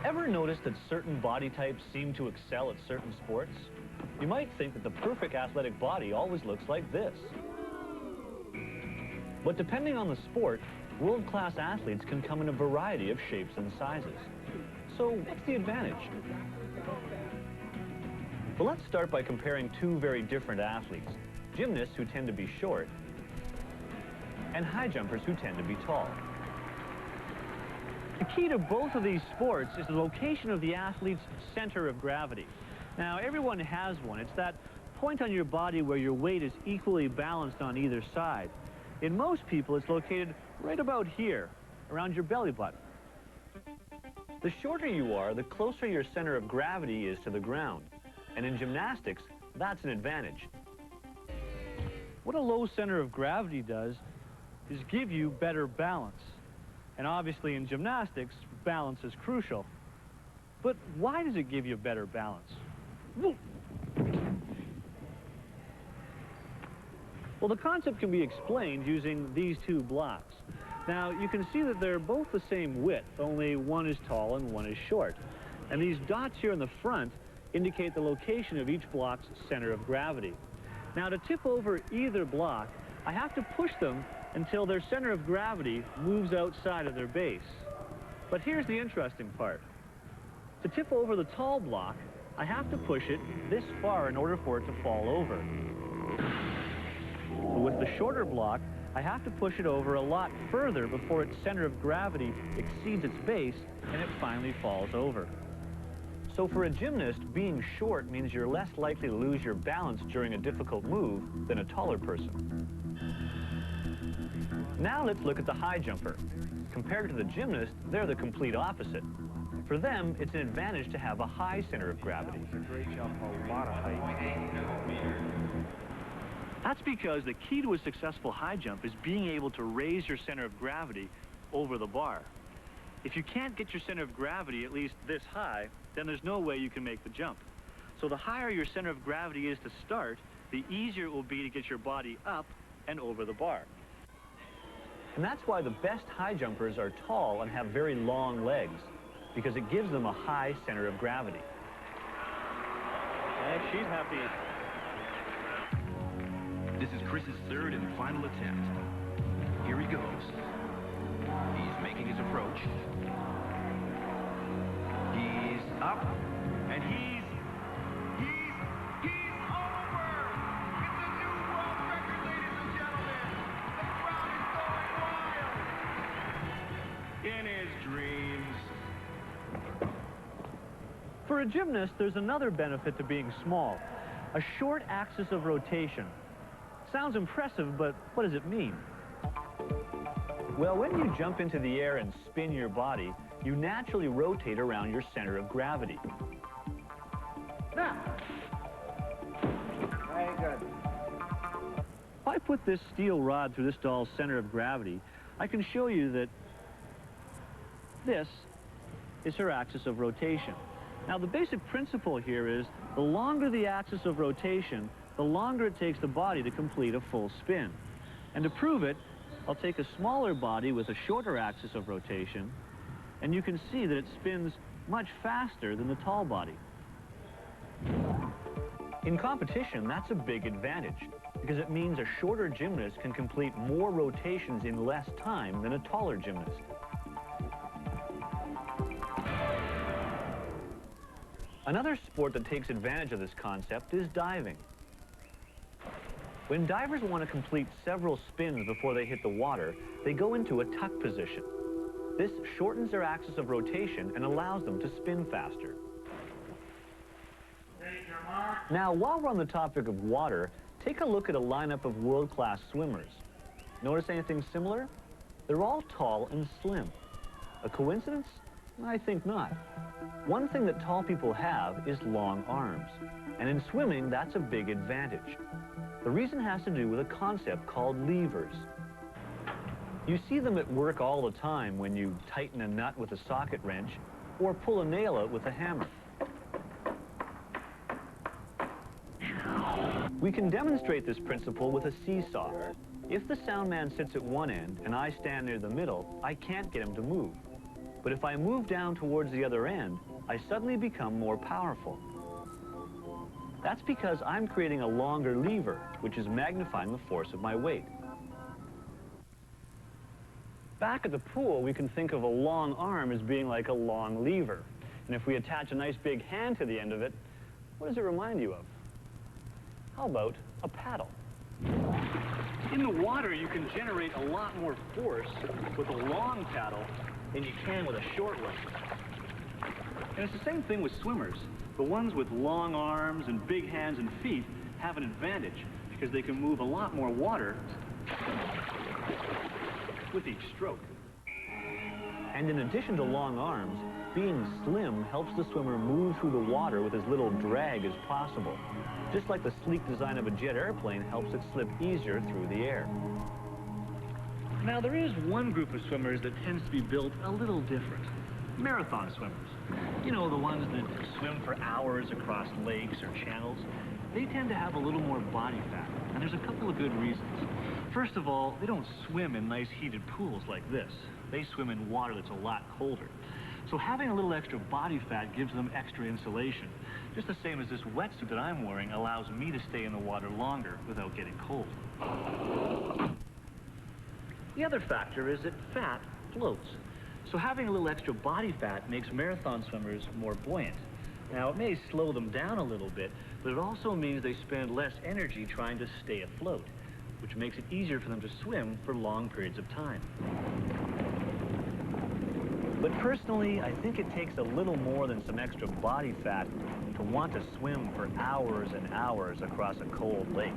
Ever noticed that certain body types seem to excel at certain sports? You might think that the perfect athletic body always looks like this. But depending on the sport, world-class athletes can come in a variety of shapes and sizes. So what's the advantage? Well, let's start by comparing two very different athletes, gymnasts who tend to be short, and high jumpers who tend to be tall. The key to both of these sports is the location of the athlete's center of gravity. Now, everyone has one. It's that point on your body where your weight is equally balanced on either side. In most people, it's located right about here, around your belly button. The shorter you are, the closer your center of gravity is to the ground. And in gymnastics, that's an advantage. What a low center of gravity does is give you better balance. And obviously in gymnastics, balance is crucial. But why does it give you better balance? Well, the concept can be explained using these two blocks. Now, you can see that they're both the same width, only one is tall and one is short. And these dots here in the front indicate the location of each block's center of gravity. Now, to tip over either block, I have to push them until their center of gravity moves outside of their base. But here's the interesting part. To tip over the tall block, I have to push it this far in order for it to fall over. But with the shorter block, I have to push it over a lot further before its center of gravity exceeds its base and it finally falls over. So for a gymnast, being short means you're less likely to lose your balance during a difficult move than a taller person. Now let's look at the high jumper. Compared to the gymnast, they're the complete opposite. For them, it's an advantage to have a high center of gravity. That's a great jump, a lot of height. That's because the key to a successful high jump is being able to raise your center of gravity over the bar. If you can't get your center of gravity at least this high, then there's no way you can make the jump. So the higher your center of gravity is to start, the easier it will be to get your body up and over the bar. And that's why the best high jumpers are tall and have very long legs, because it gives them a high center of gravity. And she's happy. This is Chris's third and final attempt. Here he goes. He's making his approach. He's up, and he's over! It's a new world record, ladies and gentlemen! The crowd is going wild! In his dreams. For a gymnast, there's another benefit to being small, a short axis of rotation. Sounds impressive, but what does it mean? Well, when you jump into the air and spin your body, you naturally rotate around your center of gravity. Very good. If I put this steel rod through this doll's center of gravity, I can show you that this is her axis of rotation. Now, the basic principle here is the longer the axis of rotation, the longer it takes the body to complete a full spin. And to prove it, I'll take a smaller body with a shorter axis of rotation, and you can see that it spins much faster than the tall body. In competition, that's a big advantage, because it means a shorter gymnast can complete more rotations in less time than a taller gymnast. Another sport that takes advantage of this concept is diving. When divers want to complete several spins before they hit the water, they go into a tuck position. This shortens their axis of rotation and allows them to spin faster. Now, while we're on the topic of water, take a look at a lineup of world-class swimmers. Notice anything similar? They're all tall and slim. A coincidence? I think not. One thing that tall people have is long arms. And in swimming, that's a big advantage. The reason has to do with a concept called levers. You see them at work all the time when you tighten a nut with a socket wrench or pull a nail out with a hammer. We can demonstrate this principle with a seesaw. If the sound man sits at one end and I stand near the middle, I can't get him to move. But if I move down towards the other end, I suddenly become more powerful. That's because I'm creating a longer lever, which is magnifying the force of my weight. Back at the pool, we can think of a long arm as being like a long lever. And if we attach a nice big hand to the end of it, what does it remind you of? How about a paddle? In the water, you can generate a lot more force with a long paddle than you can with a short one. And it's the same thing with swimmers. The ones with long arms and big hands and feet have an advantage because they can move a lot more water with each stroke. And in addition to long arms, being slim helps the swimmer move through the water with as little drag as possible. Just like the sleek design of a jet airplane helps it slip easier through the air. Now, there is one group of swimmers that tends to be built a little different. Marathon swimmers. You know, the ones that swim for hours across lakes or channels. They tend to have a little more body fat, and there's a couple of good reasons. First of all, they don't swim in nice heated pools like this. They swim in water that's a lot colder. So having a little extra body fat gives them extra insulation. Just the same as this wetsuit that I'm wearing allows me to stay in the water longer without getting cold. The other factor is that fat floats. So having a little extra body fat makes marathon swimmers more buoyant. Now, it may slow them down a little bit, but it also means they spend less energy trying to stay afloat, which makes it easier for them to swim for long periods of time. But personally, I think it takes a little more than some extra body fat to want to swim for hours and hours across a cold lake.